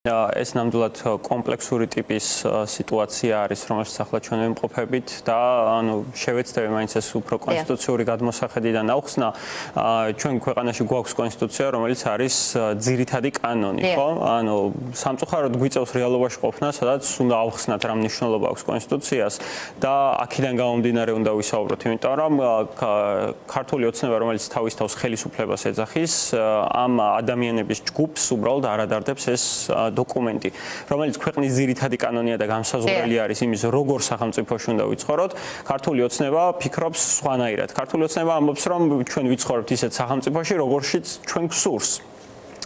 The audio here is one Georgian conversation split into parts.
ეს ნამდვილად კომპლექსური ტიპის სიტუაცია არის, რომელშიც ახლა ჩვენ ვიმყოფებით და შევეცდები მაინც ეს უფრო კონსტიტუციური გადმოსახედიდან ავხსნა. ჩვენ ქვეყანაში გვაქვს კონსტიტუცია, რომელიც არის ძირითადი კანონი, ხო? სამწუხაროდ გვიწევს რეალობაში ყოფნა, სადაც უნდა ავხსნათ რა მნიშვნელობა აქვს კონსტიტუციას და აქედან გამომდინარე უნდა ვისაუბროთ, იმიტომ რომ ქართული ოცნება, რომელიც თავის თავს ხელისუფლებას ეძახის, ამ ადამიანების ჯგუფს უბრალოდ არ ადარდებს ეს დოკუმენტი, რომელიც ქვეყნის ძირითადი კანონია და განსაზღვრელი არის იმის, როგორ სახელმწიფოში უნდა ვიცხოვროთ. ქართული ოცნება ფიქრობს სხვანაირად. ქართული ოცნება ამბობს, რომ ჩვენ ვიცხოვრობთ ისეთ სახელმწიფოში, როგორშიც ჩვენ გვსურს.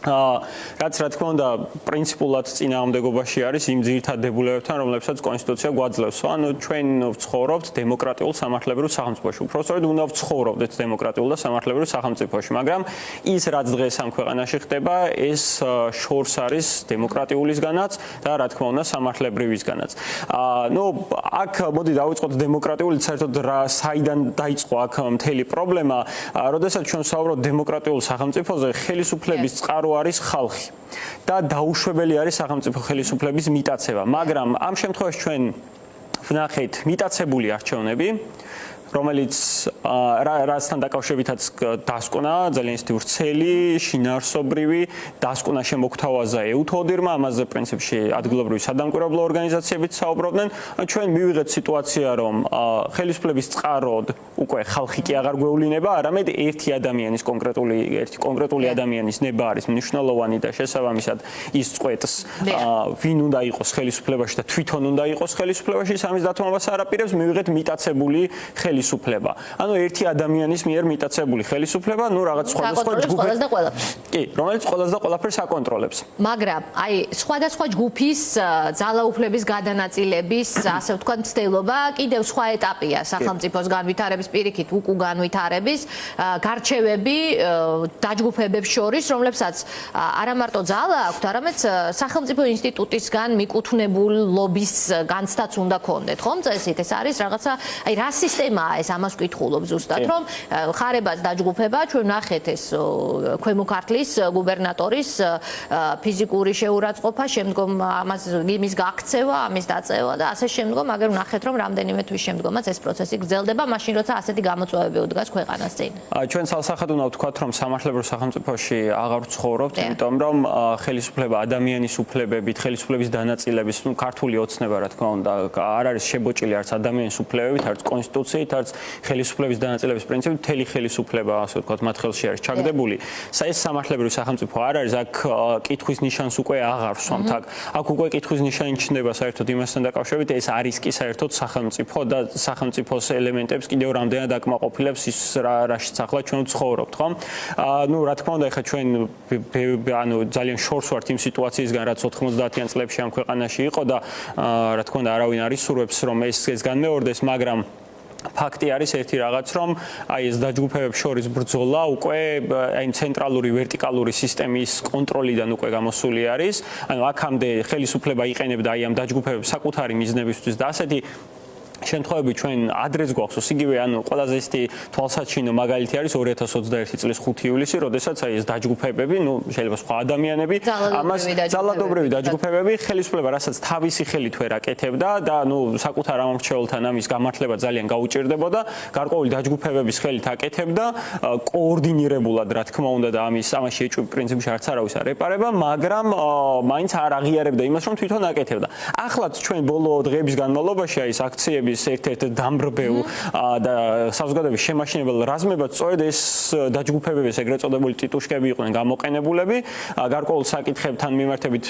რაც რა თქმა უნდა პრინციპულად წინააღმდეგობაში არის იმ ძირითად დებულებებთან, რომლებსაც კონსტიტუცია გვაძლევს. ჩვენ ვცხოვრობთ დემოკრატიულ სამართლებრივ სახელმწიფოში. უпростоრად უნდა ვცხოვრობდეთ დემოკრატიულ და სამართლებრივ სახელმწიფოში, მაგრამ ის რაც დღეს ამ ქვეყანაში ხდება, ეს შორს არის დემოკრატიულისგანაც და რა თქმა უნდა სამართლებრივისგანაც. აქ მოდი დავიწყოთ დემოკრატიული, საერთოდ საიდან დაიწყო აქ მთელი პრობლემა, როდესაც ჩვენ ვსაუბრობთ დემოკრატიულ სახელმწიფოზე, ხელისუფლების წყარო არის ხალხი და დაუშვებელი არის სახელმწიფო ხელისუფლების მიტაცება, მაგრამ ამ შემთხვევაში ჩვენ ვნახეთ მიტაცებული არჩევნები, რომელიც რასთან დაკავშირებითაც დასკვნა ძალიან ისეთი ვრცელი, შინაარსობრივი, დასკვნა შემოგთავაზა ეუთოდირმა, ამაზე პრინციპში ადგილობრივი სადამკვირვებლო ორგანიზაციებიც საუბრობდნენ. ჩვენ მივიღეთ სიტუაცია, რომ ხელისუფლების წყაროდ უკვე ხალხი კი აღარ გვევლინება, არამედ ერთი კონკრეტული ადამიანის ნება არის მნიშვნელოვანი და შესაბამისად ის წყვეტს, ვინ უნდა იყოს ხელისუფლებაში და თვითონ უნდა იყოს ხელისუფლებაში, ამის დათმობას არ აპირებს, მივიღეთ მიტაცებული ხელისუფლება. ერთი ადამიანის მიერ მიტაცებული ხელისუფლება, რაღაც სხვადასხვა ჯგუფის და ყველაფერს. კი, რომელიც ყველას და ყველაფერს აკონტროლებს. მაგრამ სხვადასხვა ჯგუფის ძალაუფლების გადანაწილების, ასე ვთქვათ, ცდელობა კიდევ სხვა ეტაპია სახელმწიფოს განვითარების პირიქით, უკუ განვითარების, გარჩევები დაჯგუფებებს შორის, რომლებსაც არა მარტო ძალა აქვთ, არამედ სახელმწიფო ინსტიტუტისგან მიკუთვნებულ ლობის განცდაც უნდა ქონდეთ, ხომ? წესით ეს არის რაღაცა, რა სისტემაა ეს ამას ვკითხულობ ზუსტად, რომ ხარებას დაჯგუფება, ჩვენ ვნახეთ ეს ქვემო ქართლის გუბერნატორის ფიზიკური შეურაცხყოფა, შემდგომ იმის გაქცევა, ამის დაწევა და ასე შემდგომ, მაგრამ ვნახეთ, რომ რამდენიმე თვის შემდგომაც ეს პროცესი გრძელდება, მაშინ როცა ასეთი გამოწვევები უდგას ქვეყანას წინ. ჩვენ ცალსახად უნდა ვთქვათ, რომ სამართლებრივ სახელმწიფოში აღარ ვცხოვრობთ, იმიტომ რომ ხელისუფლება ადამიანის უფლებებით, ხელისუფლების დანაწილების, ქართული ოცნება, რა თქმა უნდა, არ არის შებოჭილი არც ადამიანის უფლებებით, არც კონსტიტუციით, არც ხელისუფლების დანაწილების პრინციპით, მთელი ხელისუფლება, ასე ვთქვათ, მათ ხელში არის ჩაგდებული. ეს სამართლებრივი სახელმწიფო არ არის, აქ კითხვის ნიშანს უკვე აღარ ვსვამთ. აქ უკვე კითხვის ნიშანი ჩნდება საერთოდ იმასთან დაკავშირებით, ეს არის კი საერთოდ სახელმწიფო და სახელმწიფოს ელემენტებს კიდევ რამდენად აკმაყოფილებს ის რაშიც ახლა ჩვენ ვცხოვრობთ, ხო? რა თქმა უნდა, ეხლა ჩვენ ძალიან შორს ვართ იმ სიტუაციისგან, რაც 90-იან წლებში ამ ქვეყანაში იყო და რა თქმა უნდა, არავინ არ ისურვებს, რომ ეს განმეორდეს, მაგრამ ფაქტი არის ერთი რაღაც, რომ ეს დაჯგუფებებს შორის ბრძოლა უკვე ცენტრალური ვერტიკალური სისტემის კონტროლიდან უკვე გამოსული არის. აქამდე ხელისუფლება იყენებდა ამ დაჯგუფებებს საკუთარი მიზნებისთვის და ასეთი შემთხვევები ჩვენ ადრეს გვახსოვს, იგივე ყველაზე ისეთი თვალსაჩინო მაგალითი არის 2021 წლის 5 ივლისი, როდესაც ეს დაჯგუფებები, შეიძლება სხვა ადამიანები, ამას ძალადობრივი დაჯგუფებები ხელისუფლება, რასაც თავისი ხელით ვერ აკეთებდა და საკუთარ ამორჩეულთან ამის გამართლება ძალიან გაუჭირდებოდა, გარკვეული დაჯგუფებების ხელით აკეთებდა, კოორდინირებულად, რა თქმა უნდა და ამაში ეჭვი პრინციპში არც არავის არ ეპარება, მაგრამ მაინც არ აღიარებდა იმას, რომ თვითონ აკეთებდა. ახლაც ჩვენ ბოლო დღეების განმავლობაში ის აქციები ერთ-ერთ დამბრბევ და საზოგადოების შემაშინებელ რაზმებად სწორედ ეს დაჯგუფებების ეგრეთ წოდებული ტიტუშკები იყვნენ გამოყენებულები, გარკვეულ საკითხებთან მიმართებით,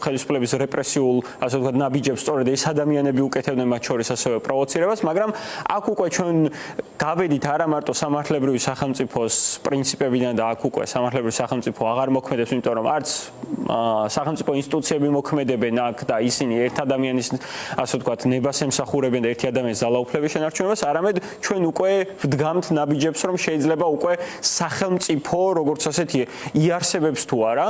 ხელისუფლების რეპრესიულ, ასე ვთქვათ, ნაბიჯებს სწორედ ეს ადამიანები უკეთებდნენ, მათ შორის ასევე პროვოცირებას, მაგრამ აქ უკვე ჩვენ გავედით არა მარტო სამართლებრივი სახელმწიფოს პრინციპებიდან და აქ უკვე სამართლებრივი სახელმწიფო აღარ მოქმედებს, იმიტომ რომ არც სახელმწიფო ინსტიტუციები მოქმედებენ აქ და ისინი ერთ ადამიანის, ასე ვთქვათ, ნებას ემსახურებენ ერთი ადამიანის ძალაუფლების შენარჩუნებას, არამედ ჩვენ უკვე ვდგამთ ნაბიჯებს, რომ შეიძლება უკვე სახელმწიფო, როგორც ასეთი, იარსებებს თუ არა,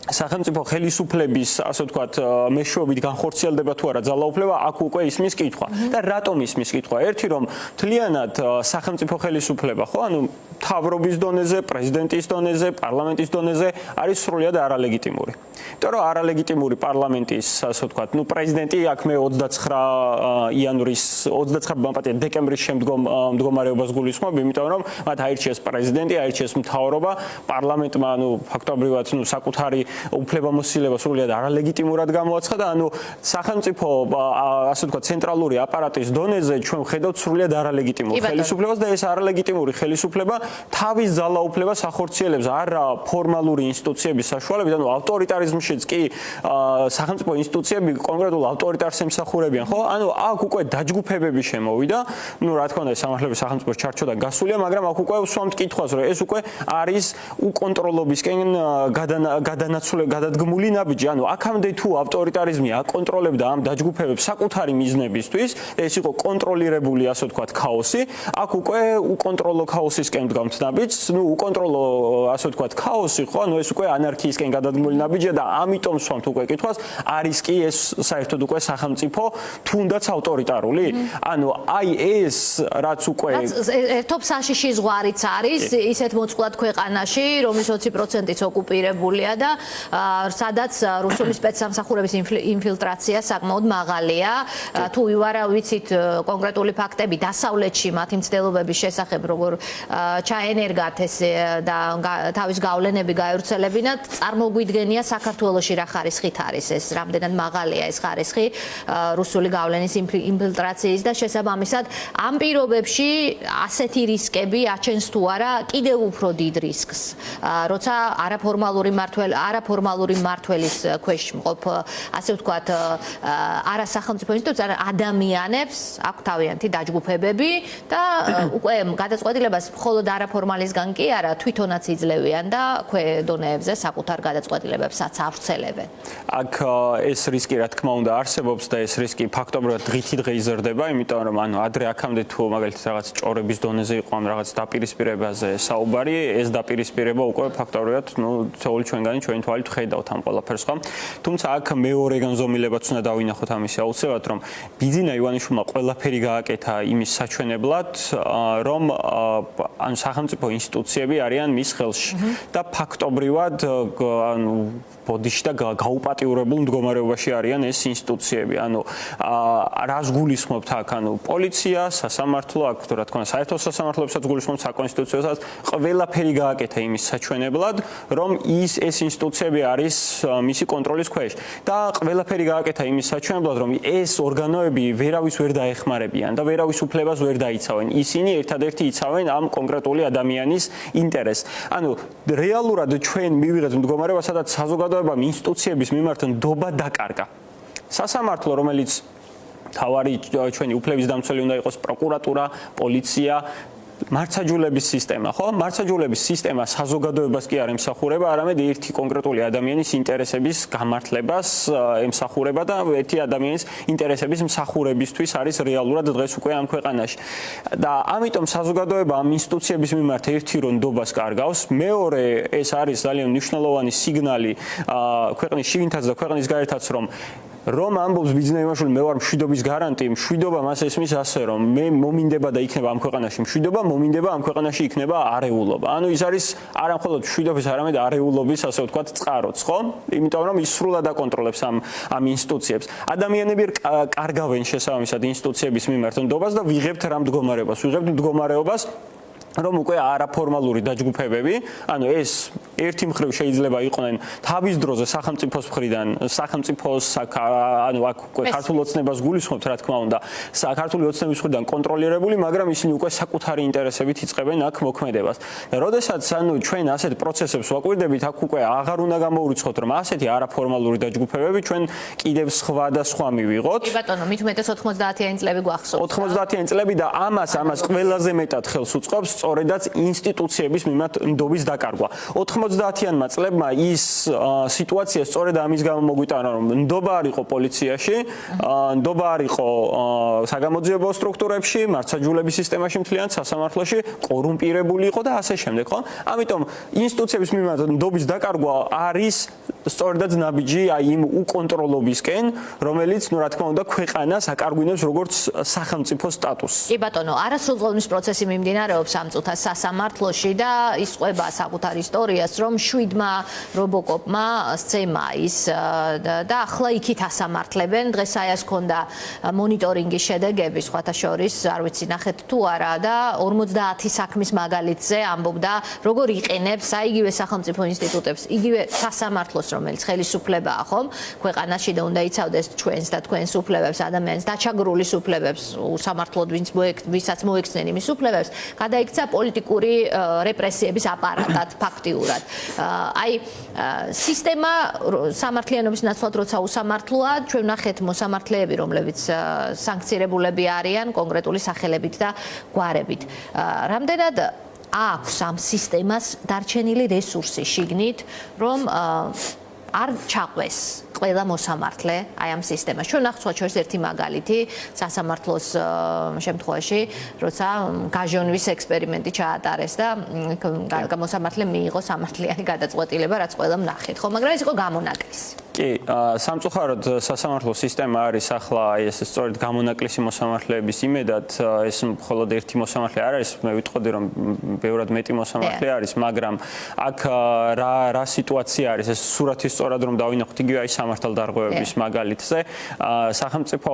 სახელმწიფო ხელისუფლების, ასე ვთქვათ, მეშვეობით განხორციელდება თუ არა ძალაუფლება, აქ უკვე ისმის კითხვა. და რატომ ისმის კითხვა? ერთი რომ მთლიანად სახელმწიფო ხელისუფლება, ხო, მთავრობის დონეზე, პრეზიდენტის დონეზე, პარლამენტის დონეზე არის სრულიად არალეგიტიმური. იმიტომ რომ არალეგიტიმური პარლამენტის, ასე ვთქვათ, პრეზიდენტი აქ მე 29 დეკემბრის შემდგომ მდგომარეობას გულისხმობ, იმიტომ რომ მათ აირჩიეს პრეზიდენტი, აირჩიეს მთავრობა, პარლამენტმა ფაქტობრივად საკუთარი უფლებამოსილება სრულიად არალეგიტიმურად გამოაცხადა, სახელმწიფო, ასე ვთქვათ, ცენტრალური აპარატის დონეზე ჩვენ ვხედავთ სრულიად არალეგიტიმურ ხელისუფლებას და ეს არალეგიტიმური ხელისუფლება თავის ძალაუფლებას ახორციელებს არა ფორმალური ინსტიტუციების საშუალებით, ავტორიტარიზმშიც კი სახელმწიფო ინსტიტუციები კონკრეტულ ავტორიტარს ემსახურებიან, ხო? აქ უკვე დაჯგუფებები შემოვიდა, რა თქმა უნდა, სამართლების სახელმწიფოს ჩარჩოდან გასულია, მაგრამ აქ უკვე ვსვამთ კითხვას, რომ ეს უკვე არის უკონტროლობისკენ გადადგმული ნაბიჯი, აქამდე თუ ავტორიტარიზმი აკონტროლებდა ამ დაჯგუფებებს საკუთარი მიზნებისთვის, ეს იყო კონტროლირებული, ასე ვთქვათ, ქაოსი, აქ უკვე უკონტროლო ქაოსისკენ დგამთ ნაბიჯს, უკონტროლო, ასე ვთქვათ, ქაოსი, ხო, ეს უკვე ანარქიისკენ გადადგმული ნაბიჯია და ამიტომ ვსვამთ უკვე კითხვას, არის კი ეს საერთოდ უკვე სახელმწიფო თუნდაც ავტორიტარული? აი ეს რაც უკვე ერთობ საშიში ზღვარიც არის ისეთ მოწყვლად ქვეყანაში, რომლის 20%-იც ოკუპირებულია და სადაც რუსული სპეცსამსახურების ინფილტრაცია საკმაოდ მაღალია. თუ ვივარავიცით კონკრეტული ფაქტები დასავლეთში მათი მცდელობების შესახებ, როგორ ჩაენერგათ ეს და თავის გავლენები გაევრცელებინათ, წარმოგვიდგენია საქართველოში რა ხარისხით არის ეს, რამდენად მაღალია ეს ხარისხი რუსული გავლენის ინფილტრაციის და შესაბამისად ამ პირობებში ასეთი რისკები აჩენს თუ არა კიდევ უფრო დიდ რისკს, როცა არაფორმალური მმართველის ქვეშ მყოფ, ასე ვთქვათ, არასახელმწიფო ინსტიტუცია ადამიანებს აქვს თავიანთი დაჯგუფებები და უკვე გადაწყვეტილებას მხოლოდ არაფორმალისგან კი არა, თვითონაც იძლევიან და ქვედონეებზე საკუთარ გადაწყვეტილებებსაც ავრცელებენ. აქ ეს რისკი რა თქმა უნდა არსებობს და ეს რისკი ფაქტობრივად დღითიდღე იზრდება, იმიტომ რომ ადრე აქამდე თუ მაგალითად რაღაც ჭორების დონეზე იყო ამ რაღაც დაპირისპირებაზე საუბარი, ეს დაპირისპირება უკვე ფაქტობრივად, თითოეული ჩვენგანი ჩვენი თვალით ხედავთ ამ ყველაფერს, ხო? თუმცა აქ მეორე განზომილებაც უნდა დავინახოთ ამის აუცილებლად, რომ ბიძინა ივანიშვილმა ყველაფერი გააკეთა იმის საჩვენებლად, რომ სახელმწიფო ინსტიტუციები არიან მის ხელში და ფაქტობრივად ბოდიში და გაუპატიურებულ მდგომარეობაში არიან ეს ინსტიტუციები. რას გულისხმობთ აქ? პოლიცია, სასამართლო, აქ რა თქმა უნდა, საერთო სასამართლოებსაც გულისხმობთ, საკონსტიტუციოსაც, ყველაფერი გააკეთა იმის საჩვენებლად, რომ ეს ინსტიტუციები არის მისი კონტროლის ქვეშ და ყველაფერი გააკეთა იმის საჩვენებლად, რომ ეს ორგანოები ვერავის ვერ დაეხმარებიან და ვერავის უფლებას ვერ დაიცავენ. ისინი ერთადერთი იცავენ ამ კონკრეტული ადამიანის ინტერესს. რეალურად ჩვენ მივიღეთ მდგომარეობა, სადაც საზოგადოებამ ინსტიტუციების მიმართ ნდობა დაკარგა. სასამართლო, რომელიც თავარი ჩვენი უფლების დამცველი უნდა იყოს, პროკურატურა, პოლიცია, მარცაჯულების სისტემა, ხო? მარცაჯულების სისტემა საზოგადოებას კი არ ემსახურება, არამედ ერთი კონკრეტული ადამიანის ინტერესების გამართლებას ემსახურება და ერთი ადამიანის ინტერესების მსახურებისთვის არის რეალურად დღეს უკვე ამ ქვეყანაში. და ამიტომ საზოგადოება ამ ინსტიტუციების მიმართ ერთი რომ ნდობას კარგავს, მეორე ეს არის ძალიან მნიშვნელოვანი სიგნალი ქვეყნის შიგნითაც და ქვეყნის გარეთაც, რომ ამბობს ბიძინა ივანიშვილი, მე ვარ მშვიდობის გარანტი, მშვიდობა მას ესმის ასე, რომ მე მომინდება და იქნება ამ ქვეყანაში მშვიდობა, მომინდება ამ ქვეყანაში იქნება არეულობა. ის არის არა მხოლოდ მშვიდობის, არამედ არეულობის, ასე ვთქვათ, წყაროც, ხო? იმიტომ რომ ის სრულად აკონტროლებს ამ ინსტიტუციებს. ადამიანები კარგავენ შესაბამისად ინსტიტუციების მიმართ ნდობას და ვიღებთ რა მდგომარეობას? ვიღებთ მდგომარეობას, რომ უკვე არაფორმალური დაჯგუფებები, ეს ერთი მხრივ შეიძლება იყვნენ თავის დროზე სახელმწიფოს მხრიდან, სახელმწიფოს, აქ უკვე ქართულ ოცნებას გულისხმობთ, რა თქმა უნდა, საქართველოს ოცნების მხრიდან კონტროლირებული, მაგრამ ისინი უკვე საკუთარი ინტერესებით იწყებენ აქ მოქმედებას. და როდესაც ჩვენ ასეთ პროცესებს ვაკვირდებით, აქ უკვე აღარ უნდა გამოვრიცხოთ, რომ ასეთი არაფორმალური დაჯგუფებები ჩვენ კიდევ სხვა და სხვა მივიღოთ. კი ბატონო, მით უმეტეს 90-იანი წლები გვახსოვს. 90-იანი წლები და ამას ყველაზე მეტად ხელს უწყობს სწორედაც ინსტიტუციების მიმართ ნდობის დაკარგვა. 90-იანმა წლებმა ის სიტუაცია სწორედ ამის გამო მოგვიტანა, რომ ნდობა არ იყო პოლიციაში, ნდობა არ იყო საგამოძიებო სტრუქტურებში, მარცაჯულების სისტემაში მთლიანად, სასამართლოში, კორუმპირებული იყო და ასე შემდეგ, ხო? ამიტომ ინსტიტუციების მიმართ ნდობის დაკარგვა არის სწორედაც ნაბიჯი იმ უკონტროლობისკენ, რომელიც, რა თქმა უნდა, ქვეყანას აკარგვინებს როგორც სახელმწიფო სტატუსს. კი ბატონო, არასრულყოფის პროცესი მიმდინარეობს ამ წუთას სასამართლოში და ისყვება საკუთარ ისტორიას, რომ 7-მა რობოკოპმა სცემა ის და ახლა იქით ასამართლებენ. დღეს აიას ჰქონდა მონიტორინგის შედეგები, სხვათა შორის, არ ვიცი ნახეთ თუ არა და 50 საქმის მაგალითზე ამბობდა, როგორ იყენებს აი იგივე სახელმწიფო ინსტიტუტებს, იგივე სასამართლოს, რომელიც ხელისუფლებაა, ხომ? ქვეყანაში და უნდა იცავდეს ჩვენს და თქვენს უფლებებს, ადამიანის დაჩაგრული უფლებებს, სამართლოდ ვისაც მოექცნენ იმის უფლებებს, გადაიქცა პოლიტიკური რეპრესიების აპარატად ფაქტიურად. აი სისტემა სამართლიანობის ნაცვლად როცა უსამართლოა, ჩვენ ნახეთ მოსამართლეები, რომლებიც სანქცირებულები არიან კონკრეტული სახელებით და გვარებით. რამდენად აქვს ამ სისტემას დარჩენილი რესურსი შიგნით, რომ არ ჩაყვეს ყველა მოსამართლე აი ამ სისტემას. ჩვენ ნახოთ შორის ერთი მაგალითი სასამართლოს შემთხვევაში, როცა გაჟონვის ექსპერიმენტი ჩაატარეს და მოსამართლემ მიიღო სამართლიანი გადაწყვეტილება, რაც ყველამ ნახეთ. ხო, მაგრამ ეს იყო გამონაკლისი. კი, სამწუხაროდ სასამართლო სისტემა არის ახლა აი ეს სწორედ გამონაკლისი მოსამართლეების იმედად, ეს მხოლოდ ერთი მოსამართლე არ არის, მე ვიტყოდი რომ ბევრად მეტი მოსამართლე არის, მაგრამ აქ რა სიტუაცია არის, ეს სურათი სწორად რომ დავინახოთ იგივე აი სამართალდარღვევების მაგალითზე, სახელმწიფო,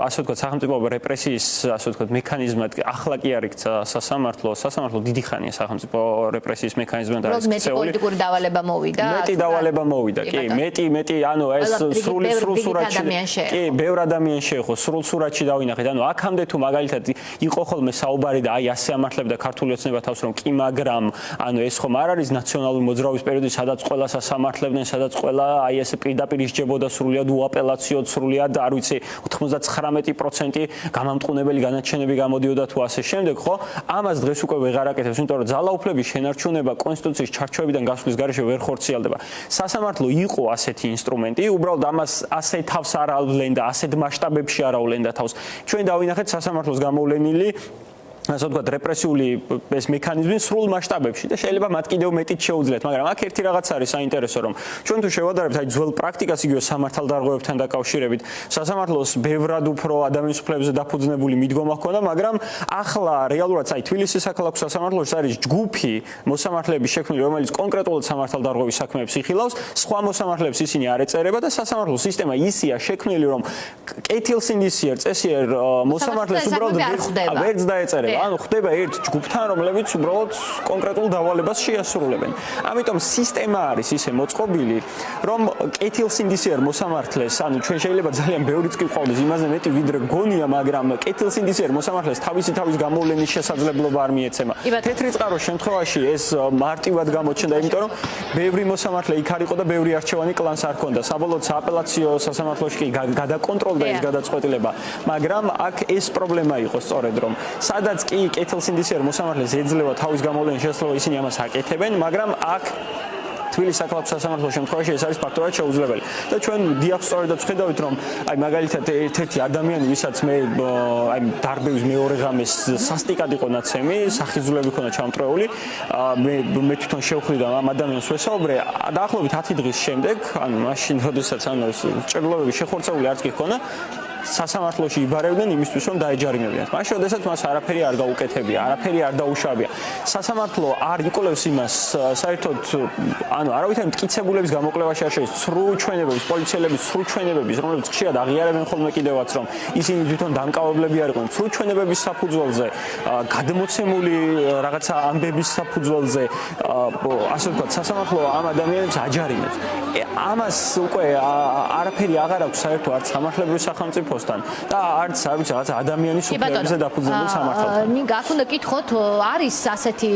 ასე ვთქვათ, სახელმწიფო რეპრესიის, ასე ვთქვათ, მექანიზმად ახლა კი არ იქცა სასამართლო დიდი ხანია სახელმწიფო რეპრესიის მექანიზმად არის ქცეული. მეტი პოლიტიკური დავალება მოვიდა. მეტი დავალება მოვიდა, კი, მეტი ანუ ეს სრულ სურათში კი ბევრ ადამიანს შეეხო სრულ სურათში დავინახეთ ანუ აქამდე თუ მაგალითად იყო ხოლმე საუბარი და აი ასე ამართლებდა ქართული ოცნება თავს რომ კი მაგრამ ანუ ეს ხომ არ არის ნაციონალური მოძრაობის პერიოდი სადაც ყველას ასამართლებდნენ სადაც ყველა აი ესე პირდაპირ ისჯებოდა სრულიად უაპელაციოდ სრულიად არ ვიცი 99% გამამტყუნებელი განაჩენები გამოდიოდა თუ ასე შემდეგ ხო ამას დღეს უკვე ვეღარ აკეთებს იმიტომ რომ ძალაუფლების შენარჩუნება კონსტიტუციის ჩარჩოებიდან გასვლის გარეშე ვერ ხორციელდება სასამართლო იყო ასეთი ინსტრუმენტი, უბრალოდ ამას ასე თავს არ ავლენ და ასეთ მასშტაბებში არ ავლენ და თავს. ჩვენ დავინახეთ სასამართლოს გამოვლენილი ასე ვთქვათ, რეპრესიული ეს მექანიზმი სრულ მასშტაბებში და შეიძლება მათ კიდევ მეტიც შეუძლიათ, მაგრამ აქ ერთი რაღაც არის საინტერესო, რომ ჩვენ თუ შევადარებთ აი ძველ პრაქტიკას იგივე სამართალდარღვევებთან დაკავშირებით, სასამართლოს ბევრად უფრო ადამიანის უფლებებზე დაფუძნებული მიდგომა ჰქონდა, მაგრამ ახლა რეალურად აი თბილისის საქალაქო სასამართლოში არის ჯგუფი მოსამართლეების შექმნილი, რომელიც კონკრეტულად სამართალდარღვევის საქმეებს იხილავს, სხვა მოსამართლეებს ისინი არ ეწერება და სასამართლო სისტემა ისია შექმნილი, რომ კეთილსინდისიერ წესიერ მოსამართლეს უბრალოდ ვერც დაეწერება. ანუ ხდება ერთ ჯგუფთან, რომლებიც უბრალოდ კონკრეტულ დავალებას შეასრულებენ. ამიტომ სისტემა არის ისე მოწყობილი, რომ კეთილსინდისიერ მოსამართლეს, ანუ ჩვენ შეიძლება ძალიან ბევრიც კი ვყავდეს იმაზე მეტი ვიდრე გონია, მაგრამ კეთილსინდისიერ მოსამართლეს თავის გამოვლენის შესაძლებლობა არ მიეცემა. თეთრი წყაროს შემთხვევაში ეს მარტივად გამოჩნდა, იმიტომ რომ ბევრი მოსამართლე იქ არ იყო და ბევრი არჩევანი კლანს არ ჰქონდა. საბოლოოდ სააპელაციო სასამართლოში კი გადაკონტროლდა ეს გადაწყვეტილება, მაგრამ აქ ეს პრობლემა იყო სწორედ რომ სადაც კი კეთილსინდისიერ მოსამართლეს ეძლევა თავის გამოვლენის შესაძლებლობა ისინი ამას აკეთებენ, მაგრამ აქ თბილისის საქალაქო სასამართლოს შემთხვევაში ეს არის ფაქტობრივად შეუძლებელი. და ჩვენ დიახ სწორედაც ხედავთ რომ აი მაგალითად ერთ-ერთი ადამიანი ვისაც მე აი დარბევის მეორე ღამეს სასტიკად იყო ნაცემი, სახიზულები ქონა ჩამტრეული, მე თვითონ შევხვდი და ამ ადამიანს ვესაუბრე დაახლოებით 10 დღის შემდეგ, ანუ მაშინ როდესაც ანუ ჭრილობები შეხორცეული არც კი ჰქონა სასამართლოში იბარებდნენ იმისთვის რომ დაეჯარიმებინათ. მაშინ როდესაც მას არაფერი არ გაუკეთებია, არაფერი არ დაუშავია. სასამართლო არ იკვლევს იმას, საერთოდ ანუ არავითარი მტკიცებულების გამოკვლევაში არ შეიძლება სრულ ჩვენებების, პოლიციელების სრულ ჩვენებების, რომლებიც ხშირად აღიარებენ ხოლმე კიდევაც რომ ისინი თვითონ დამკავებლები არ იყვნენ, სრულ ჩვენებების საფუძველზე, გადმოცემული რაღაცა ამბების საფუძველზე, ასე ვთქვათ, სასამართლო ამ ადამიანებს აჯარიმებს. ამას უკვე არაფერი აღარ აქვს საერთო არც სამართლებრივ სახელმწიფოსთან და არც არ ვიცი რაღაც ადამიანის უფლებებზე დაფუძნებულ სამართალთან. აქ უნდა კითხოთ, არის ასეთი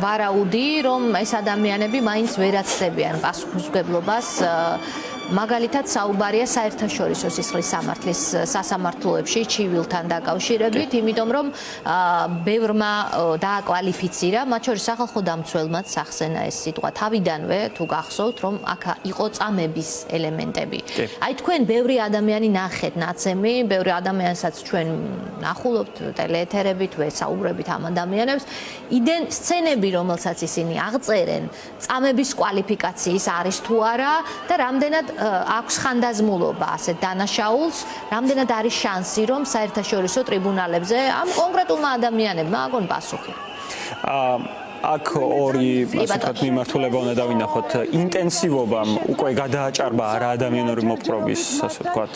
ვარაუდი, რომ ეს ადამიანები მაინც ვერ აცდებიან პასუხისმგებლობას მაგალითად საუბარია საერთაშორისო სისხლის სამართლის სასამართლოებში ჩივილთან დაკავშირებით, იმიტომ რომ ბევრმა დააკვალიფიცირა, მათ შორის სახალხო დამცველმაც სახსენა ეს სიტყვა თავიდანვე, თუ გახსოვთ, რომ აქ იყო წამების ელემენტები. აი თქვენ ბევრი ადამიანი ნახეთ ნაცემი, ბევრი ადამიანსაც ჩვენ ნახულობთ ტელეეთერებით, ვესაუბრებით ამ ადამიანებს, იდენ სცენები, რომელსაც ისინი აღწერენ, წამების კვალიფიკაციის არის თუ არა და რამდენად აქვს ხანდაზმულობა ასეთ დანაშაულს, რამდენად არის შანსი, რომ საერთაშორისო ტრიბუნალებზე ამ კონკრეტულმა ადამიანებმა აგონ პასუხი. აქ ორი მიმართულება უნდა დავინახოთ. ინტენსივობამ უკვე გადააჭარბა არაადამიანური მოპყრობის, ასე ვთქვათ,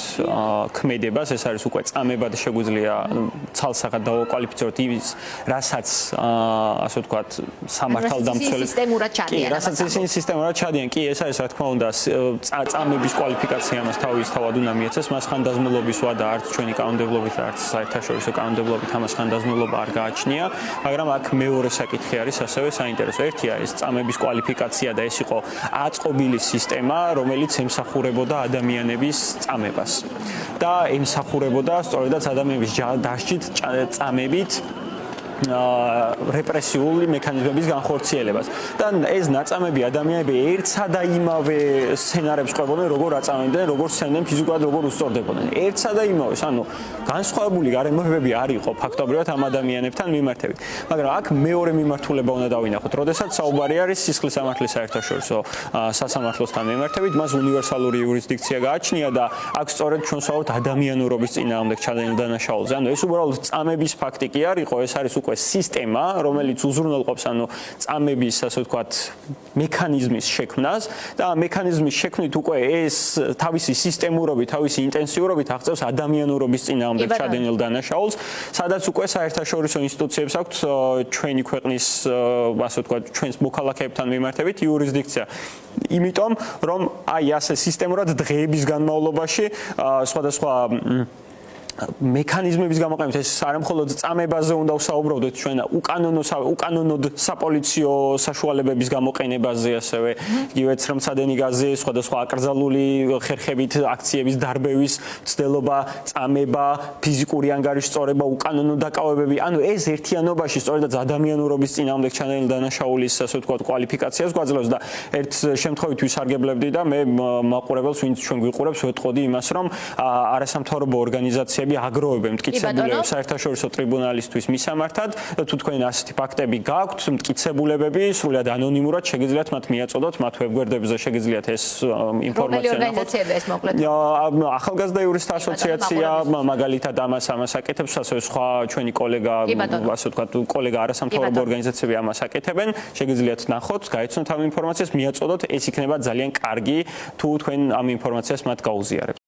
ქმედებას. ეს არის უკვე წამებად შეგვიძლია ცალსახად დავაკვალიფიციროთ იმის, რასაც, ასე ვთქვათ, სამართალდამცველი სისტემურად ჩადიან. რასაც ისინი სისტემურად ჩადიან. კი, ეს არის, რა თქმა უნდა, წამების კვალიფიკაცია მას თავისთავად უნდა მიეცეს. მას ხანდაზმულობის ვადა არც ჩვენი კანონმდებლობით, არც საერთაშორისო კანონმდებლობით ამას ხანდაზმულობა არ გააჩნია, მაგრამ აქ მეორე საკითხი არის ასევე საინტერესო. ერთი არის წამების კვალიფიკაცია და ეს იყო აწყობილი სისტემა, რომელიც ემსახურებოდა ადამიანების წამებას. და ემსახურებოდა სწორედაც ადამიანების დასჭით წამებით რეპრესიული მექანიზმების განხორციელებას. და ეს ნაწამები ადამიანები ერთსა და იმავე სცენარებს ყვებოდნენ, როგორ აწამებდნენ, როგორ სცემდნენ ფიზიკურად, როგორ უსწორდებოდნენ. ერთსა და იმავეს, ანუ განსხვავებული გარემოებები არ იყო ფაქტობრივად ამ ადამიანებთან მიმართებით. მაგრამ აქ მეორე მიმართულება უნდა დავინახოთ. როდესაც საუბარი არის სისხლის სამართლის საერთაშორისო სასამართლოსთან მიმართებით, მას უნივერსალური იურისდიქცია გააჩნია და აქ სწორედ ჩვენ ვსაუბრობთ ადამიანურობის წინააღმდეგ ჩადენილ დანაშაულზე. ანუ ეს უბრალოდ წამების ფაქტი კი არ იყო, ეს არის უკვე სისტემა, რომელიც უზრუნველყოფს ანუ წამების, ასე ვთქვათ, მექანიზმის შექმნას და მექანიზმის შექმნით უკვე ეს თავისი სისტემურობით, თავისი ინტენსიურობით აღწევს ადამიანურობის წინააღმდეგ ჩადენილ დანაშაულს, სადაც უკვე საერთაშორისო ინსტიტუციებს აქვთ ჩვენი ქვეყნის, ასე ვთქვათ, ჩვენს მოქალაქეებთან მიმართებით იურისდიქცია. იმიტომ, რომ აი ასე სისტემურად დღეების განმავლობაში სხვადასხვა მექანიზმების გამოყენებით ეს არ მხოლოდ წამებაზე უნდა ვსაუბრობდეთ ჩვენ უკანონოდ საპოლიციო საშუალებების გამოყენებაზე ასევე იგივე ცრემლსადენი გაზი სხვადასხვა აკრძალული ხერხებით აქციების დარბევის ცდელობა წამება ფიზიკური ანგარიშის სწორება უკანონო დაკავებები ანუ ეს ერთიანობაში სწორედაც ადამიანურობის წინააღმდეგ ჩადენილი დანაშაულის ასე ვთქვათ კვალიფიკაციას გვაძლევს და ერთ შემთხვევით ვისარგებლებდი და მე მაყურებელს ვინც ჩვენ გვიყურებს ვეტყოდი იმას რომ არასამთავრობო ორგანიზაციები აგროვებენ მტკიცებულებებს საერთაშორისო ტრიბუნალისთვის მისამართად და თუ თქვენ ასეთი ფაქტები გაქვთ მტკიცებულებები სრულად ანონიმურად შეგიძლიათ მათ მიაწოდოთ მათ ვებგვერდებზე შეგიძლიათ ეს ინფორმაცია ნახოთ ახალგაზრდა იურისტთა ასოციაცია მაგალითად ამას აკეთებს ასევე სხვა ჩვენი კოლეგა ასე ვთქვათ კოლეგა არასამთავრობო ორგანიზაციები ამას აკეთებენ შეგიძლიათ ნახოთ გაეცნოთ ამ ინფორმაციას მიაწოდოთ ეს იქნება ძალიან კარგი თუ თქვენ ამ ინფორმაციას მათ გაუზიარებთ